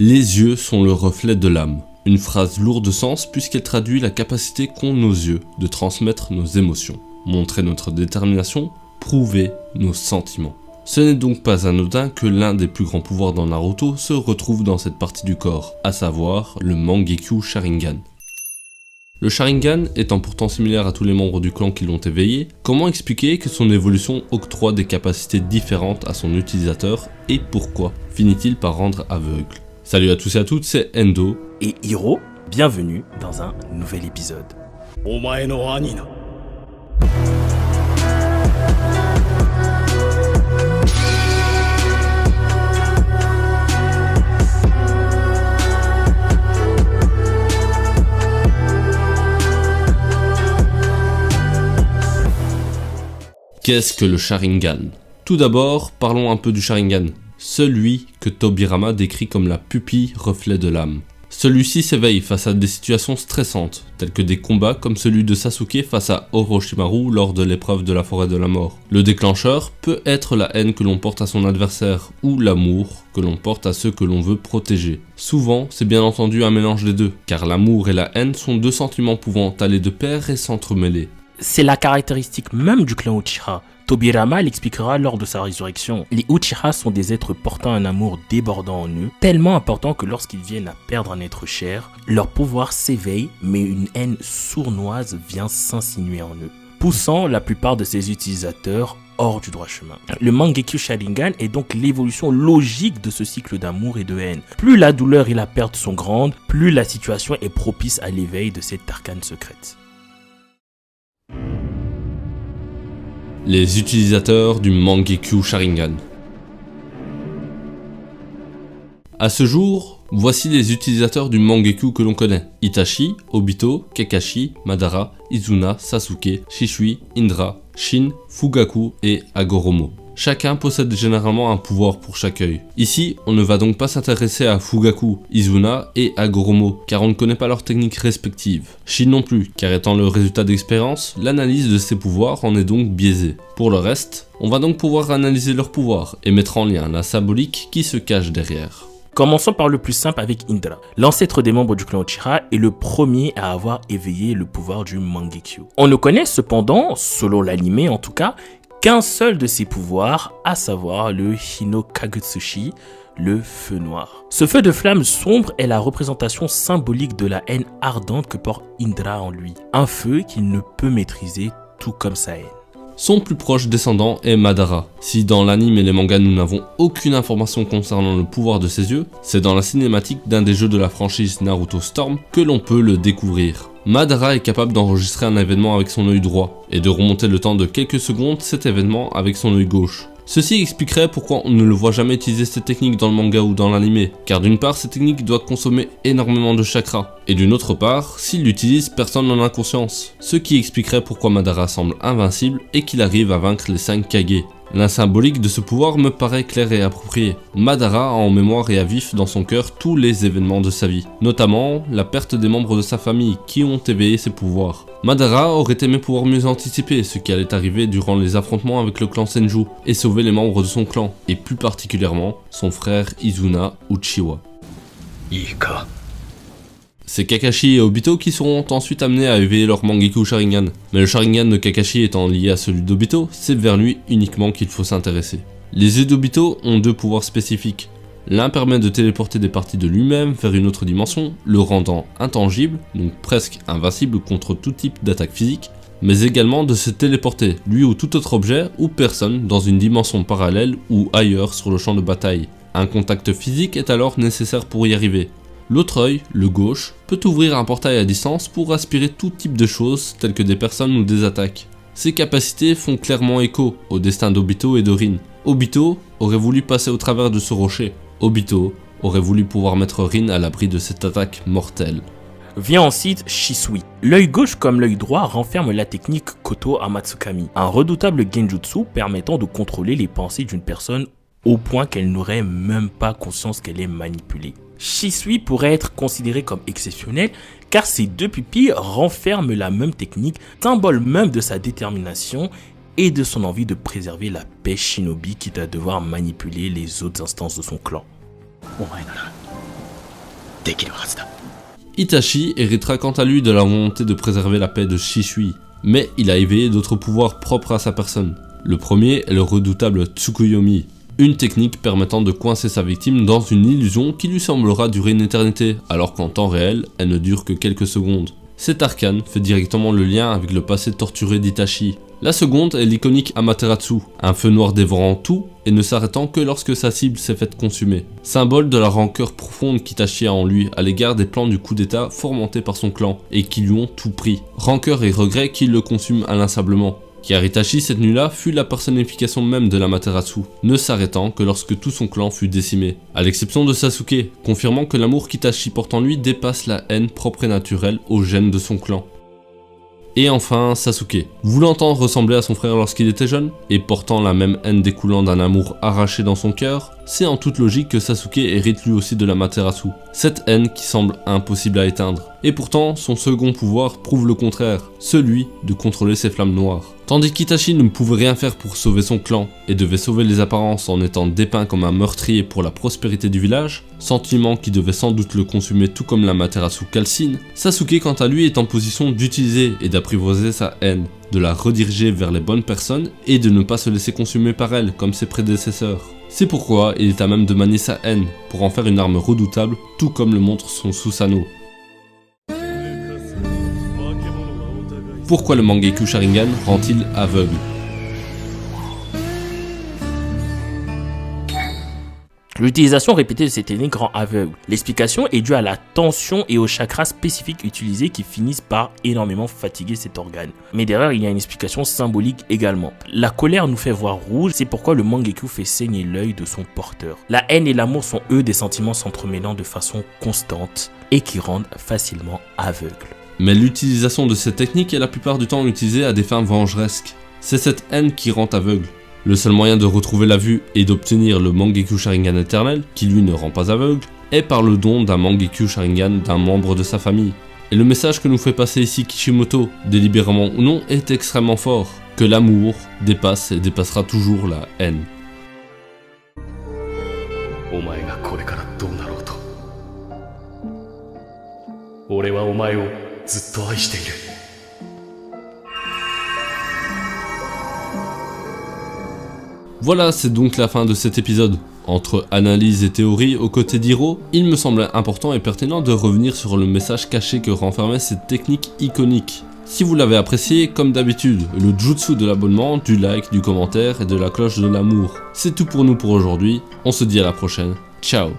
Les yeux sont le reflet de l'âme. Une phrase lourde de sens puisqu'elle traduit la capacité qu'ont nos yeux de transmettre nos émotions, montrer notre détermination, prouver nos sentiments. Ce n'est donc pas anodin que l'un des plus grands pouvoirs dans Naruto se retrouve dans cette partie du corps, à savoir le Mangekyo Sharingan. Le Sharingan étant pourtant similaire à tous les membres du clan qui l'ont éveillé, comment expliquer que son évolution octroie des capacités différentes à son utilisateur et pourquoi finit-il par rendre aveugle? Salut à tous et à toutes, c'est Endo et Hiro, bienvenue dans un nouvel épisode. Qu'est-ce que le Sharingan? Tout d'abord, parlons un peu du Sharingan, celui que Tobirama décrit comme la pupille reflet de l'âme. Celui-ci s'éveille face à des situations stressantes, telles que des combats comme celui de Sasuke face à Orochimaru lors de l'épreuve de la forêt de la mort. Le déclencheur peut être la haine que l'on porte à son adversaire ou l'amour que l'on porte à ceux que l'on veut protéger. Souvent, c'est bien entendu un mélange des deux, car l'amour et la haine sont deux sentiments pouvant aller de pair et s'entremêler. C'est la caractéristique même du clan Uchiha. Tobirama l'expliquera lors de sa résurrection. Les Uchiha sont des êtres portant un amour débordant en eux, tellement important que lorsqu'ils viennent à perdre un être cher, leur pouvoir s'éveille, mais une haine sournoise vient s'insinuer en eux, poussant la plupart de ses utilisateurs hors du droit chemin. Le Mangekyo Sharingan est donc l'évolution logique de ce cycle d'amour et de haine. Plus la douleur et la perte sont grandes, plus la situation est propice à l'éveil de cette arcane secrète. Les utilisateurs du Mangekyo Sharingan. À ce jour, voici les utilisateurs du Mangekyo que l'on connaît. Itachi, Obito, Kakashi, Madara, Izuna, Sasuke, Shisui, Indra, Shin, Fugaku et Hagoromo. Chacun possède généralement un pouvoir pour chaque œil. Ici, on ne va donc pas s'intéresser à Fugaku, Izuna et Hagoromo, car on ne connaît pas leurs techniques respectives. Shin non plus, car étant le résultat d'expérience, l'analyse de ses pouvoirs en est donc biaisée. Pour le reste, on va donc pouvoir analyser leurs pouvoirs et mettre en lien la symbolique qui se cache derrière. Commençons par le plus simple avec Indra. L'ancêtre des membres du clan Uchiha est le premier à avoir éveillé le pouvoir du Mangekyo. On ne connaît cependant, selon l'anime en tout cas, qu'un seul de ses pouvoirs, à savoir le Hinokagutsushi, le feu noir. Ce feu de flamme sombre est la représentation symbolique de la haine ardente que porte Indra en lui. Un feu qu'il ne peut maîtriser, tout comme sa haine. Son plus proche descendant est Madara. Si dans l'anime et les mangas nous n'avons aucune information concernant le pouvoir de ses yeux, c'est dans la cinématique d'un des jeux de la franchise Naruto Storm que l'on peut le découvrir. Madara est capable d'enregistrer un événement avec son œil droit et de remonter le temps de quelques secondes cet événement avec son œil gauche. Ceci expliquerait pourquoi on ne le voit jamais utiliser cette technique dans le manga ou dans l'anime, car d'une part cette technique doit consommer énormément de chakra, et d'une autre part, s'il l'utilise, personne n'en a conscience. Ce qui expliquerait pourquoi Madara semble invincible et qu'il arrive à vaincre les 5 Kage. La symbolique de ce pouvoir me paraît claire et appropriée. Madara a en mémoire et à vif dans son cœur tous les événements de sa vie, notamment la perte des membres de sa famille qui ont éveillé ses pouvoirs. Madara aurait aimé pouvoir mieux anticiper ce qui allait arriver durant les affrontements avec le clan Senju et sauver les membres de son clan, et plus particulièrement son frère Izuna Uchiwa. C'est Kakashi et Obito qui seront ensuite amenés à éveiller leur Mangekyo Sharingan. Mais le Sharingan de Kakashi étant lié à celui d'Obito, c'est vers lui uniquement qu'il faut s'intéresser. Les yeux d'Obito ont deux pouvoirs spécifiques. L'un permet de téléporter des parties de lui-même vers une autre dimension, le rendant intangible, donc presque invincible contre tout type d'attaque physique, mais également de se téléporter, lui ou tout autre objet ou personne, dans une dimension parallèle ou ailleurs sur le champ de bataille. Un contact physique est alors nécessaire pour y arriver. L'autre œil, le gauche, peut ouvrir un portail à distance pour aspirer tout type de choses telles que des personnes ou des attaques. Ces capacités font clairement écho au destin d'Obito et d'Rin. Obito aurait voulu passer au travers de ce rocher. Obito aurait voulu pouvoir mettre Rin à l'abri de cette attaque mortelle. Vient ensuite Shisui. L'œil gauche comme l'œil droit renferme la technique Koto Amatsukami, un redoutable genjutsu permettant de contrôler les pensées d'une personne au point qu'elle n'aurait même pas conscience qu'elle est manipulée. Shisui pourrait être considéré comme exceptionnel car ses deux pupilles renferment la même technique, symbole même de sa détermination et de son envie de préserver la paix shinobi quitte à devoir manipuler les autres instances de son clan. できるはずだ。 Itachi héritera quant à lui de la volonté de préserver la paix de Shishui, mais il a éveillé d'autres pouvoirs propres à sa personne. Le premier est le redoutable Tsukuyomi, une technique permettant de coincer sa victime dans une illusion qui lui semblera durer une éternité, alors qu'en temps réel, elle ne dure que quelques secondes. Cet arcane fait directement le lien avec le passé torturé d'Itachi. La seconde est l'iconique Amaterasu, un feu noir dévorant tout et ne s'arrêtant que lorsque sa cible s'est faite consumer. Symbole de la rancœur profonde qu'Itachi a en lui à l'égard des plans du coup d'état fomentés par son clan et qui lui ont tout pris. Rancœur et regret qui le consument inlassablement. Car Itachi cette nuit-là fut la personnification même de l'Amaterasu, ne s'arrêtant que lorsque tout son clan fut décimé. À l'exception de Sasuke, confirmant que l'amour qu'Itachi porte en lui dépasse la haine propre et naturelle aux gènes de son clan. Et enfin, Sasuke. Voulant tant ressembler à son frère lorsqu'il était jeune, et portant la même haine découlant d'un amour arraché dans son cœur, c'est en toute logique que Sasuke hérite lui aussi de l'Amaterasu, cette haine qui semble impossible à éteindre. Et pourtant, son second pouvoir prouve le contraire, celui de contrôler ses flammes noires. Tandis qu'Itachi ne pouvait rien faire pour sauver son clan, et devait sauver les apparences en étant dépeint comme un meurtrier pour la prospérité du village, sentiment qui devait sans doute le consumer tout comme l'Amaterasu calcine, Sasuke quant à lui est en position d'utiliser et d'apprivoiser sa haine, de la rediriger vers les bonnes personnes et de ne pas se laisser consumer par elle comme ses prédécesseurs. C'est pourquoi il est à même de manier sa haine pour en faire une arme redoutable, tout comme le montre son Susanoo. Pourquoi le Mangekyou Sharingan rend-il aveugle? L'utilisation répétée de cette technique rend aveugle. L'explication est due à la tension et aux chakras spécifiques utilisés qui finissent par énormément fatiguer cet organe. Mais derrière, il y a une explication symbolique également. La colère nous fait voir rouge, c'est pourquoi le Mangekyou fait saigner l'œil de son porteur. La haine et l'amour sont eux des sentiments s'entremêlant de façon constante et qui rendent facilement aveugle. Mais l'utilisation de cette technique est la plupart du temps utilisée à des fins vengeresques. C'est cette haine qui rend aveugle. Le seul moyen de retrouver la vue et d'obtenir le Mangekyou Sharingan éternel, qui lui ne rend pas aveugle, est par le don d'un Mangekyou Sharingan d'un membre de sa famille. Et le message que nous fait passer ici Kishimoto, délibérément ou non, est extrêmement fort, que l'amour dépasse et dépassera toujours la haine. Voilà, c'est donc la fin de cet épisode. Entre analyse et théorie aux côtés d'Hiro, il me semblait important et pertinent de revenir sur le message caché que renfermait cette technique iconique. Si vous l'avez apprécié, comme d'habitude, le jutsu de l'abonnement, du like, du commentaire et de la cloche de l'amour. C'est tout pour nous pour aujourd'hui, on se dit à la prochaine, ciao.